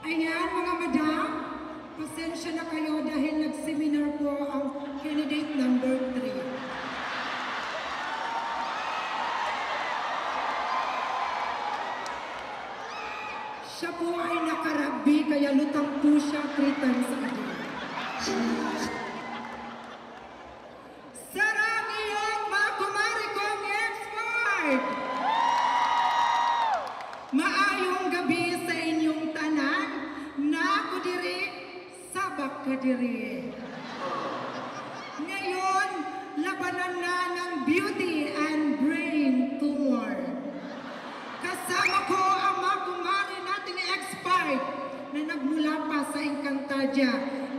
Ayan, mga madam, pasensya na kayo dahil nag-seminar po ang candidate number 3. Siya po ay nakarugby, kaya lutang po siya 3 times a day. Sarang iyong mga kumari kong expert! Maayong gabi sa inyong tanan, na ako diri, sabak ka diri. Ngayon, labanan na ng beauty and brain tumor. Kasama ko ang mga kumari natin expert na nagmula pa sa Encantadia,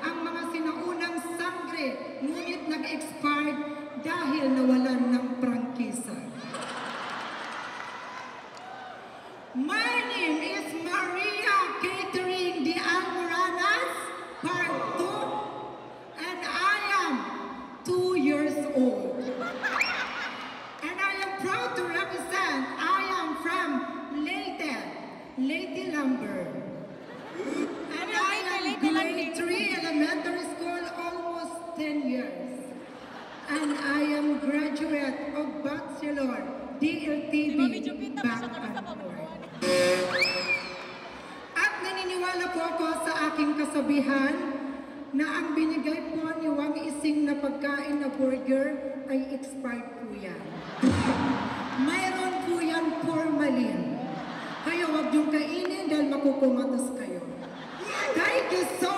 ang mga sinaunang sangre, ngunit nag-expired dahil nawalan ng prangkisa. My name is Maria Catherine de Almoranas, Part 2, and I am 2 years old. And I am proud to represent, I am from Leyte Lumber. And I am grade 3 elementary school, almost 10 years. And I am graduate of Bachelor, DLTV, back and forth. At naniniwala po ako sa aking kasabihan na ang binigay po ni Wang Ising na pagkain na burger ay expired po yan. Mayroon po yan formalin. Kaya huwag niyong kainin dahil makukumatas kayo. Thank you so